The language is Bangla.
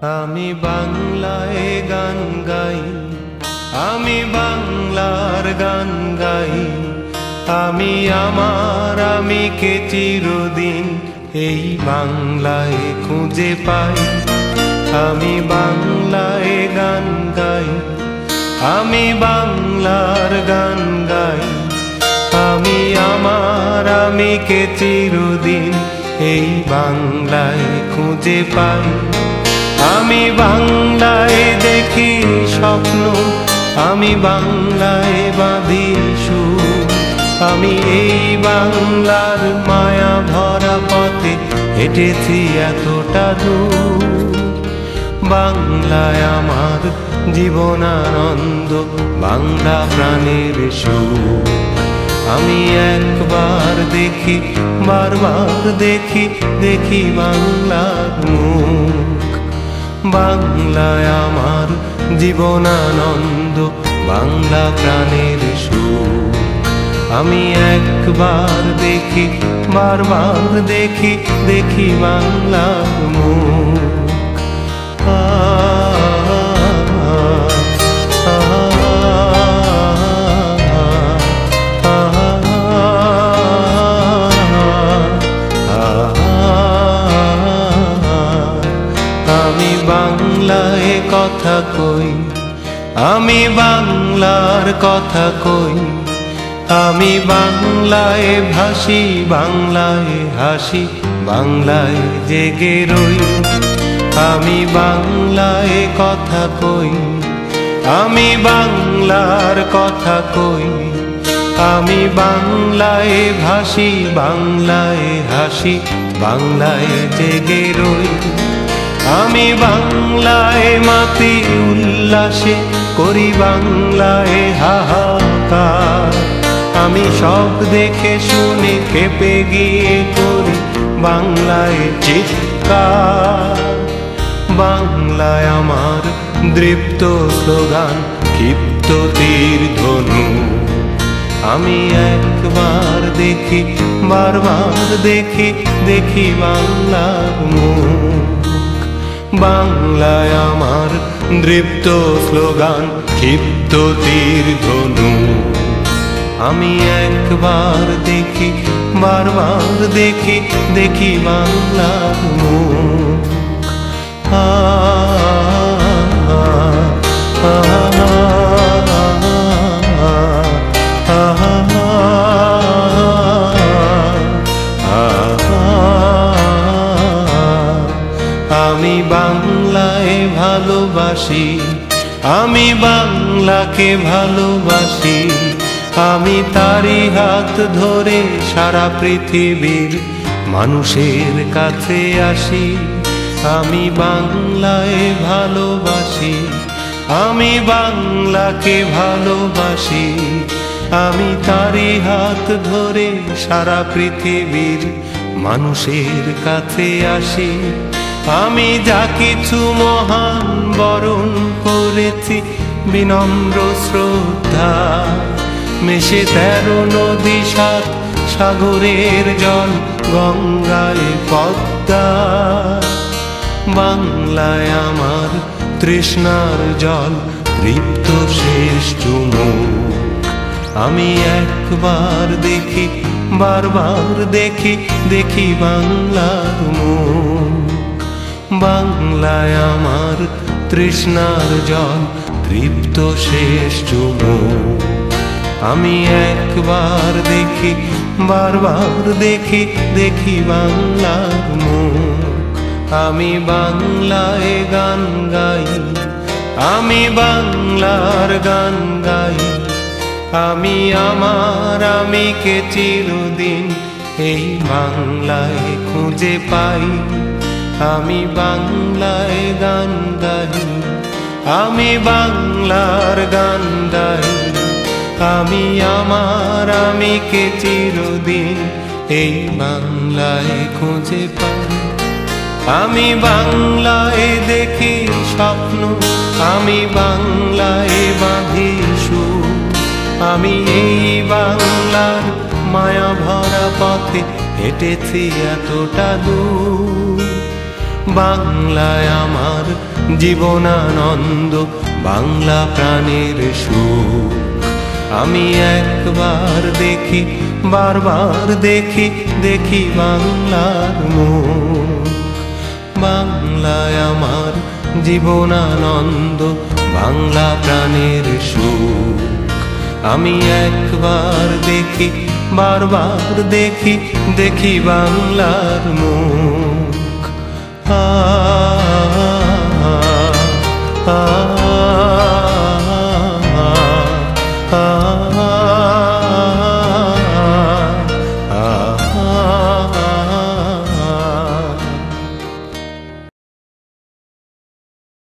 আমি বাংলায় গান গাই, আমি বাংলার গান গাই। আমি আমার আমিকে চিরদিন এই বাংলায় খুঁজে পাই। আমি বাংলায় গান গাই, আমি বাংলার গান গাই। আমি আমার আমিকে চিরদিন এই বাংলায় খুঁজে পাই। আমি বাংলায় দেখি স্বপ্ন, আমি বাংলায় বাঁধি সুর। আমি এই বাংলার মায়া ভরা পথে হেঁটেছি এতটা দূর। বাংলায় আমার জীবনানন্দ, বাংলা প্রাণের সুর। আমি একবার দেখি, বারবার দেখি, দেখি বাংলার মুখ। বাংলায় আমার জীবনানন্দ, বাংলা প্রাণের সুর। আমি একবার দেখি, বারবার দেখি, দেখি বাংলার মুখ। আমি বাংলায় কথা কই, আমি বাংলার কথা কই। আমি বাংলায় ভাসি, বাংলায় হাসি, বাংলায় জেগে রই। আমি বাংলায় কথা কই, আমি বাংলার কথা কই। আমি বাংলায় ভাসি, বাংলায় হাসি, বাংলায় জেগে রই। আমি বাংলায় মাতি উল্লাসে, করি বাংলায় হাহাকার। আমি সব দেখে শুনে খেপে গিয়ে করি বাংলায় চিৎকার। বাংলায় আমার দৃপ্ত স্লোগান, ক্ষিপ্ত তীর ধনু। আমি একবার দেখি, বারবার দেখি, দেখি বাংলার মুখ। বাংলায় আমার দৃপ্ত স্লোগান, ক্ষিপ্ত তীর ধনু। আমি একবার দেখি, বারবার দেখি, দেখি বাংলার মুখ। আমি বাংলায় ভালোবাসি, আমি বাংলাকে ভালোবাসি। আমি তারি হাত ধরে সারা পৃথিবীর মানুষের কাছে আসি। আমি বাংলায় ভালোবাসি, আমি বাংলাকে ভালোবাসি। আমি তারি হাত ধরে সারা পৃথিবীর মানুষের কাছে আসি। আমি যা কিছু মহান বরণ করেছি বিনম্র শ্রদ্ধা। মেশে 13 নদী 7 সাগরের জল, গঙ্গায় পদ্মা। বাংলায় আমার তৃষ্ণার জল, তৃপ্ত শেষ চুমুক। আমি একবার দেখি, বারবার দেখি, দেখি বাংলার মুখ। বাংলায় আমার তৃষ্ণার জল, তৃপ্ত শেষ চুমুক। আমি একবার দেখি, বারবার দেখি, দেখি বাংলার মুখ। আমি বাংলায় গান গাই, আমি বাংলার গান গাই। আমি আমার আমিকে চিরদিন এই বাংলায় খুঁজে পাই। আমি বাংলায় গান গাই, আমি বাংলার গান গাই। আমি আমার আমিকে চিরদিন এই বাংলায় খুঁজে পাই। আমি বাংলায় দেখি স্বপ্ন, আমি বাংলায় বাঁধি সুর। আমি এই বাংলার মায়া ভরা পথে হেঁটেছি এতটা দূর। বাংলায় আমার জীবনানন্দ বাংলা প্রাণের সুখ। আমি একবার দেখি, বারবার দেখি, দেখি বাংলার মুখ। বাংলায় আমার জীবনানন্দ বাংলা প্রাণের সুখ। আমি একবার দেখি, বারবার দেখি, দেখি বাংলার মুখ।